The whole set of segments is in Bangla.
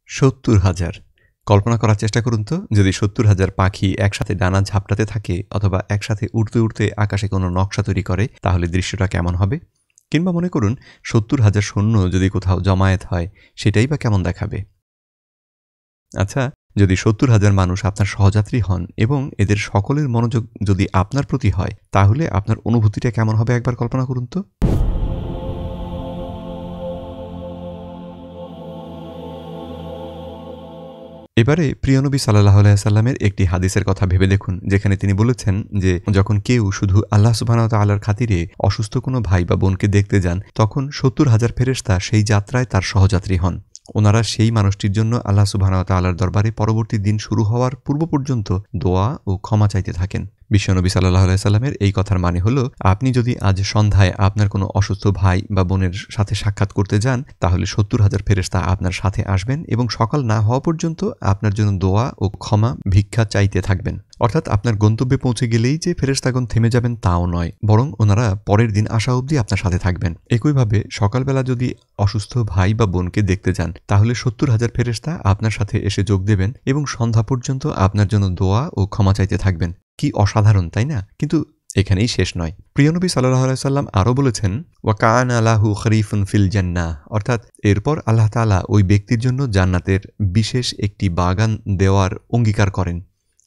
৭০,০০০। কল্পনা করার চেষ্টা করুন তো, যদি ৭০,০০০ পাখি একসাথে ডানা ঝাপটাতে থাকে অথবা একসাথে উড়তে উড়তে আকাশে কোনো নকশা তৈরি করে, তাহলে দৃশ্যটা কেমন হবে? কিংবা মনে করুন ৭০,০০০ সৈন্য যদি কোথাও জমায়েত হয়, সেটাই বা কেমন দেখাবে? আচ্ছা, যদি ৭০,০০০ মানুষ আপনার সহযাত্রী হন এবং এদের সকলের মনোযোগ যদি আপনার প্রতি হয়, তাহলে আপনার অনুভূতিটা কেমন হবে একবার কল্পনা করুন তো। এবারে প্রিয় নবী সাল্লাল্লাহু আলাইহি ওয়াসাল্লামের একটি হাদিসের কথা ভেবে দেখুন, যেখানে তিনি বলেছেন যে যখন কেউ শুধু আল্লাহ সুবহানাহু ওয়া তাআলার খাতিরে অসুস্থ কোনো ভাই বা বোনকে দেখতে যান, তখন ৭০,০০০ ফেরেশতা সেই যাত্রায় তার সহযাত্রী হন। ওনারা সেই মানুষটির জন্য আল্লাহ সুবহানাহু ওয়া তাআলার দরবারে পরবর্তী দিন শুরু হওয়ার পূর্ব পর্যন্ত দোয়া ও ক্ষমা চাইতে থাকেন। বিশ্বনবী সাল্লাল্লাহু আলাইহি সাল্লামের এই কথার মানে হলো, আপনি যদি আজ সন্ধ্যায় আপনার কোনো অসুস্থ ভাই বা বোনের সাথে সাক্ষাৎ করতে যান, তাহলে ৭০,০০০ ফেরেশতা আপনার সাথে আসবেন এবং সকাল না হওয়া পর্যন্ত আপনার জন্য দোয়া ও ক্ষমা ভিক্ষা চাইতে থাকবেন। অর্থাৎ আপনার গন্তব্যে পৌঁছে গেলেই যে ফেরেশতাগণ থেমে যাবেন তাও নয়, বরং ওনারা পরের দিন আসা অবধি আপনার সাথে থাকবেন। একইভাবে সকালবেলা যদি অসুস্থ ভাই বা বোনকে দেখতে যান, তাহলে ৭০,০০০ ফেরেশতা আপনার সাথে এসে যোগ দেবেন এবং সন্ধ্যা পর্যন্ত আপনার জন্য দোয়া ও ক্ষমা চাইতে থাকবেন। কি অসাধারণ, তাই না? কিন্তু এখানেই শেষ নয়। প্রিয় নবী সাল্লাল্লাহু আলাইহি সাল্লাম আরও বলেছেন, ওয়া কানা লাহু খরিফুন ফিল জান্নাহ, অর্থাৎ এরপর আল্লাহ তাআলা ওই ব্যক্তির জন্য জান্নাতের বিশেষ একটি বাগান দেওয়ার অঙ্গীকার করেন।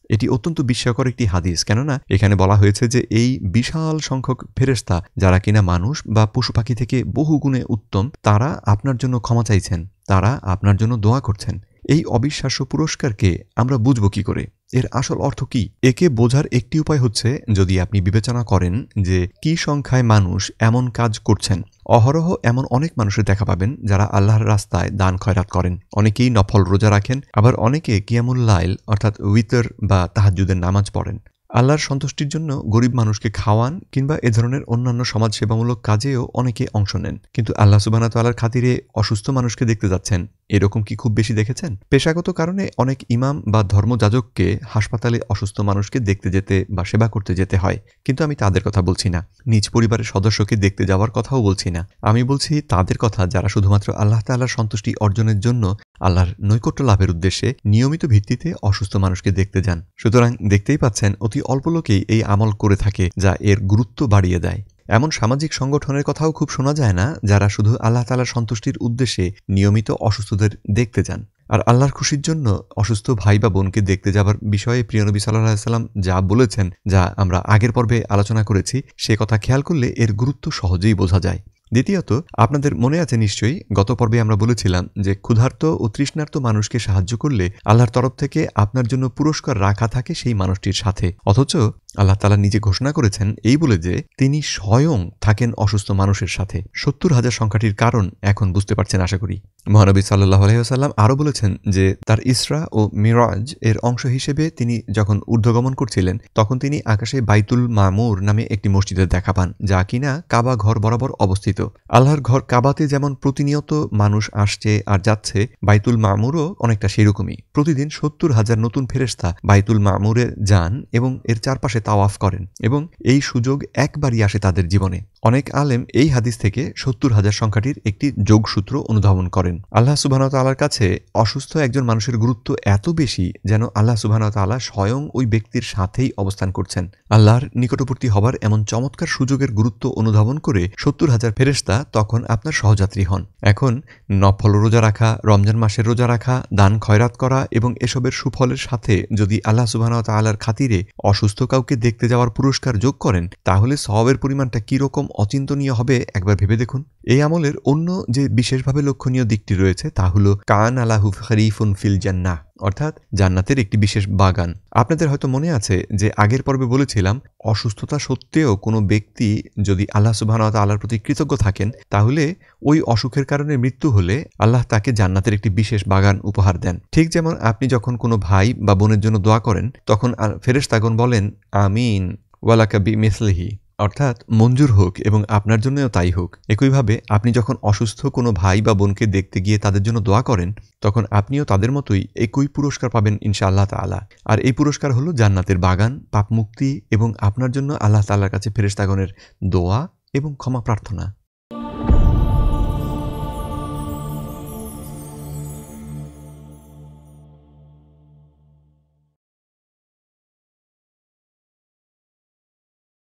এটি অত্যন্ত বিস্ময়কর একটি হাদিস, কেননা এখানে বলা হয়েছে যে এই বিশাল সংখ্যক ফেরেশতা যারা কিনা মানুষ বা পশু পাখি থেকে বহু গুণে উত্তম, তারা আপনার জন্য ক্ষমা চাইছেন, তারা আপনার জন্য দোয়া করছেন। এই অবিশ্বাস্য পুরস্কারকে আমরা বুঝব কি করে? এর আসল অর্থ কি? একে বোঝার একটি উপায় হচ্ছে, যদি আপনি বিবেচনা করেন যে কি সংখ্যায় মানুষ এমন কাজ করছেন। অহরহ এমন অনেক মানুষের দেখা পাবেন যারা আল্লাহর রাস্তায় দান খয়রাত করেন। অনেকেই নফল রোজা রাখেন, আবার অনেকে কিয়ামুল লাইল অর্থাৎ উইতর বা তাহাজ্জুদের নামাজ পড়েন। আল্লাহর সন্তুষ্টির জন্য গরিব মানুষকে খাওয়ান কিংবা এ ধরনের অন্যান্য সমাজসেবামূলক কাজেও অনেকে অংশ নেন। কিন্তু আল্লাহ সুবহানাহু ওয়া তাআলার খাতিরে অসুস্থ মানুষকে দেখতে যাচ্ছেন, এরকম কি খুব বেশি দেখেছেন? পেশাগত কারণে অনেক ইমাম বা ধর্মযাজককে হাসপাতালে অসুস্থ মানুষকে দেখতে যেতে বা সেবা করতে যেতে হয়। কিন্তু আমি তাদের কথা বলছি না, নিজ পরিবারের সদস্যকে দেখতে যাওয়ার কথাও বলছি না। আমি বলছি তাদের কথা যারা শুধুমাত্র আল্লাহ তাআলার সন্তুষ্টি অর্জনের জন্য, আল্লাহর নৈকট্য লাভের উদ্দেশ্যে নিয়মিত ভিত্তিতে অসুস্থ মানুষকে দেখতে যান। সুতরাং দেখতেই পাচ্ছেন, অতি অল্প লোকেই এই আমল করে থাকে, যা এর গুরুত্ব বাড়িয়ে দেয়। এমন সামাজিক সংগঠনের কথাও খুব শোনা যায় না, যারা শুধু আল্লাহ তাআলার সন্তুষ্টির উদ্দেশ্যে নিয়মিত অসুস্থদের দেখতে যান। আর আল্লাহর খুশির জন্য অসুস্থ ভাই বা বোনকে দেখতে যাবার বিষয়ে প্রিয় নবী সাল্লাল্লাহু আলাইহি ওয়াসাল্লাম যা বলেছেন, যা আমরা আগের পর্বে আলোচনা করেছি, সে কথা খেয়াল করলে এর গুরুত্ব সহজেই বোঝা যায়। দ্বিতীয়ত, আপনাদের মনে আছে নিশ্চয়ই, গত পর্বে আমরা বলেছিলাম যে ক্ষুধার্ত ও তৃষ্ণার্ত মানুষকে সাহায্য করলে আল্লাহর তরফ থেকে আপনার জন্য পুরস্কার রাখা থাকে সেই মানুষটির সাথে। অথচ আল্লাহ তাআলা নিজে ঘোষণা করেছেন এই বলে যে তিনি স্বয়ং থাকেন অসুস্থ মানুষের সাথে। ৭০,০০০ সংখ্যাটির কারণ এখন বুঝতে পারছেন আশা করি। মহানবী সাল্লাল্লাহু আলাইহি ওয়াসাল্লাম আরও বলেছেন যে তার ইসরা ও মিরাজ এর অংশ হিসেবে তিনি যখন ঊর্ধ্বগমন করছিলেন, তখন তিনি আকাশে বাইতুল মামুর নামে একটি মসজিদের দেখা পান, যা কিনা কাবা ঘর বরাবর অবস্থিত। আল্লাহর ঘর কাবাতে যেমন প্রতিনিয়ত মানুষ আসছে আর যাচ্ছে, বাইতুল মামুরও অনেকটা সেরকমই। প্রতিদিন ৭০,০০০ নতুন ফেরেশতা বাইতুল মামুরে যান এবং এর চারপাশে তাওয়াফ করেন, এবং এই সুযোগ একবারই আসে তাদের জীবনে। অনেক আলেম এই হাদিস থেকে ৭০,০০০ সংখ্যাটির একটি যোগসূত্র অনুধাবন করেন। আল্লাহ সুবহানাহু ওয়া তাআলার কাছে অসুস্থ একজন মানুষের গুরুত্ব এত বেশি, যেন আল্লাহ সুবহানাহু ওয়া তাআলা স্বয়ং ওই ব্যক্তির সাথেই অবস্থান করছেন। আল্লাহর নিকটবর্তী হবার এমন চমৎকার সুযোগের গুরুত্ব অনুধাবন করে ৭০,০০০ ফেরেশতা তখন আপনার সহযাত্রী হন। এখন নফল রোজা রাখা, রমজান মাসের রোজা রাখা, দান খয়রাত করা এবং এসবের সুফলের সাথে যদি আল্লাহ সুবহানাহু ওয়া তাআলার খাতিরে অসুস্থ কাউকে দেখতে যাওয়ার পুরস্কার যোগ করেন, তাহলে সওয়াবের পরিমাণটা কিরকম অচিন্তনীয় হবে একবার ভেবে দেখুন। এই আমলের অন্য যে বিশেষভাবে লক্ষণীয় দিকটি রয়েছে তা হলো কানা লাহু খরিফুন ফিল জান্নাহ, অর্থাৎ জান্নাতের একটি বিশেষ বাগান। আপনাদের হয়তো মনে আছে যে আগের পর্বে বলেছিলাম, অসুস্থতা সত্ত্বেও কোনো ব্যক্তি যদি আল্লাহ সুবহানাহু ওয়া তাআলার প্রতি কৃতজ্ঞ থাকেন, তাহলে ওই অসুখের কারণে মৃত্যু হলে আল্লাহ তাকে জান্নাতের একটি বিশেষ বাগান উপহার দেন। ঠিক যেমন আপনি যখন কোনো ভাই বা বোনের জন্য দোয়া করেন, তখন ফেরেশতাগণ বলেন আমিন ওয়ালাকা বিমিসলিহি, অর্থাৎ মঞ্জুর হোক এবং আপনার জন্যও তাই হোক। একইভাবে আপনি যখন অসুস্থ কোনো ভাই বা বোনকে দেখতে গিয়ে তাদের জন্য দোয়া করেন, তখন আপনিও তাদের মতোই একই পুরস্কার পাবেন ইনশাআল্লাহ তাআলা। আর এই পুরস্কার হলো জান্নাতের বাগান, পাপ মুক্তি এবং আপনার জন্য আল্লাহ তাআলার কাছে ফেরেশতাগণের দোয়া এবং ক্ষমা প্রার্থনা।